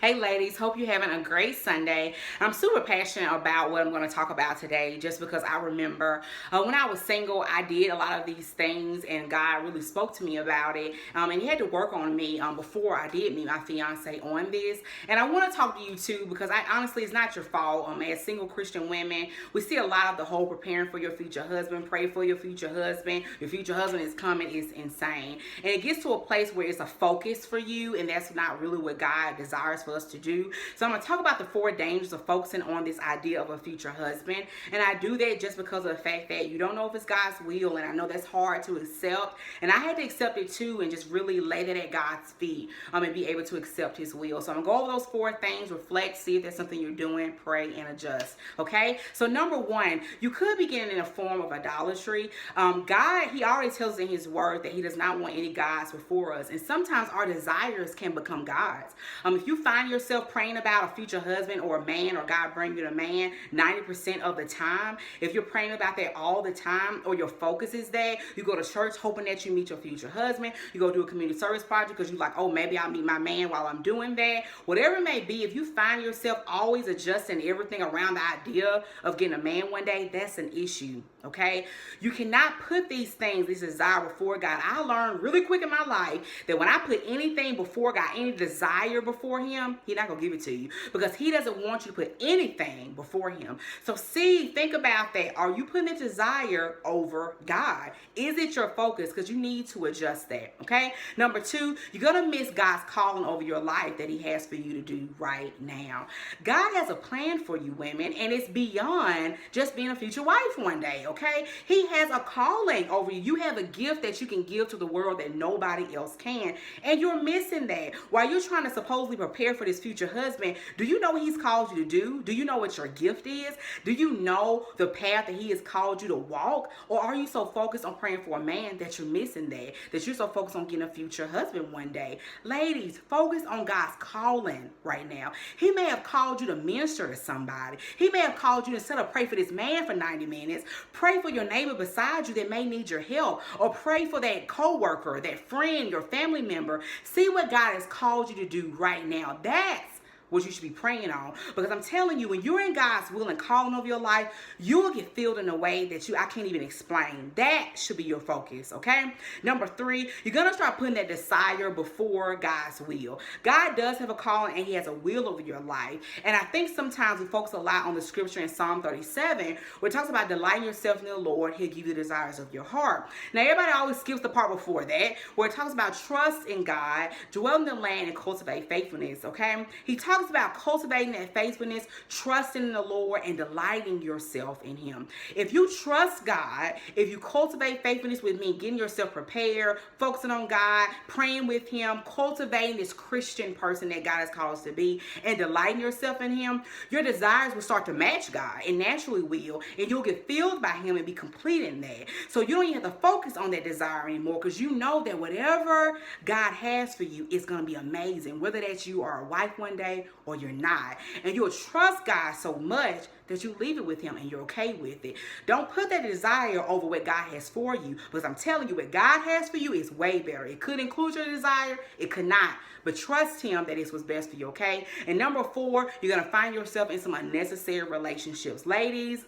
Hey ladies, hope you're having a great Sunday. I'm super passionate about what I'm going to talk about today just because I remember when I was single, I did a lot of these things and God really spoke to me about it. And He had to work on me before I did meet my fiance on this. And I want to talk to you too because honestly, it's not your fault. As single Christian women, we see a lot of the whole preparing for your future husband, pray for your future husband. Your future husband is coming is insane. And it gets to a place where it's a focus for you, and that's not really what God desires for us to do. So I'm going to talk about the 4 dangers of focusing on this idea of a future husband. And I do that just because of the fact that you don't know if it's God's will, and I know that's hard to accept. And I had to accept it too and just really lay that at God's feet and be able to accept His will. So I'm going to go over those 4 things, reflect, see if there's something you're doing, pray, and adjust. Okay? So number 1, you could be getting in a form of idolatry. God, He already tells us in His word that He does not want any gods before us. And sometimes our desires can become gods. If you find yourself praying about a future husband or a man, or God bring you a man 90% of the time, if you're praying about that all the time, or your focus is that, you go to church hoping that you meet your future husband, you go do a community service project because you're like, oh, maybe I'll meet my man while I'm doing that. Whatever it may be, if you find yourself always adjusting everything around the idea of getting a man one day, that's an issue. Okay, you cannot put these things, this desire before God. I learned really quick in my life that when I put anything before God, any desire before Him, He's not gonna give it to you because He doesn't want you to put anything before Him. So think about that. Are you putting a desire over God? Is it your focus? Because you need to adjust that. Okay. Number 2, you're gonna miss God's calling over your life that He has for you to do right now. God has a plan for you, women, and it's beyond just being a future wife one day. Okay, He has a calling over you. You have a gift that you can give to the world that nobody else can, and you're missing that. While you're trying to supposedly prepare for this future husband, do you know what He's called you to do? Do you know what your gift is? Do you know the path that He has called you to walk? Or are you so focused on praying for a man that you're missing that you're so focused on getting a future husband one day? Ladies, focus on God's calling right now. He may have called you to minister to somebody. He may have called you to instead of pray for this man for 90 minutes, pray for your neighbor beside you that may need your help, or pray for that coworker, that friend, your family member. See what God has called you to do right now. That's what you should be praying on. Because I'm telling you, when you're in God's will and calling over your life, you'll get filled in a way that I can't even explain. That should be your focus, okay? Number 3, you're going to start putting that desire before God's will. God does have a calling and He has a will over your life. And I think sometimes we focus a lot on the scripture in Psalm 37, where it talks about delighting yourself in the Lord, He'll give you the desires of your heart. Now, everybody always skips the part before that, where it talks about trust in God, dwell in the land, and cultivate faithfulness, okay? He talks about cultivating that faithfulness, trusting in the Lord, and delighting yourself in Him. If you trust God, if you cultivate faithfulness with me, getting yourself prepared, focusing on God, praying with Him, cultivating this Christian person that God has called us to be, and delighting yourself in Him, your desires will start to match God, and naturally will, and you'll get filled by Him and be complete in that. So you don't even have to focus on that desire anymore, because you know that whatever God has for you is going to be amazing, whether that's you are a wife one day or you're not. And you'll trust God so much that you leave it with Him and you're okay with it. Don't put that desire over what God has for you, because I'm telling you, what God has for you is way better. It could include your desire, it could not, but trust Him that it's what's best for you, okay? And number 4, you're going to find yourself in some unnecessary relationships. Ladies,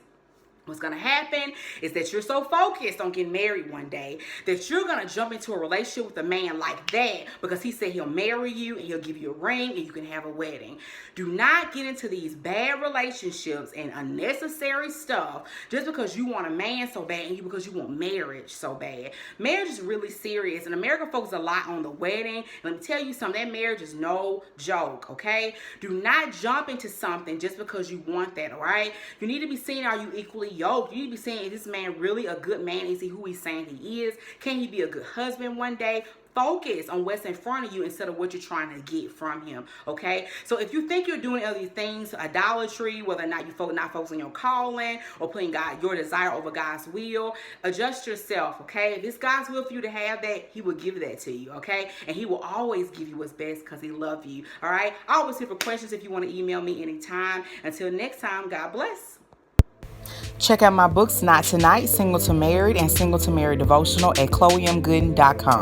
what's going to happen is that you're so focused on getting married one day that you're going to jump into a relationship with a man like that because he said he'll marry you and he'll give you a ring and you can have a wedding. Do not get into these bad relationships and unnecessary stuff just because you want a man so bad and because you want marriage so bad. Marriage is really serious, and America focuses a lot on the wedding. Let me tell you something, that marriage is no joke, okay? Do not jump into something just because you want that, all right? You need to be seeing, are you equally yoked? You need to be saying, is this man really a good man? Is he who he's saying he is? Can he be a good husband one day? Focus on what's in front of you instead of what you're trying to get from him, okay? So if you think you're doing other things, idolatry, whether or not you're not focusing on your calling or putting your desire over God's will, adjust yourself, okay? If it's God's will for you to have that, He will give that to you, okay? And He will always give you what's best because He loves you, all right? I always here for questions if you want to email me anytime. Until next time, God bless. Check out my books, Not Tonight, Single to Married, and Single to Married Devotional at chloemgooden.com.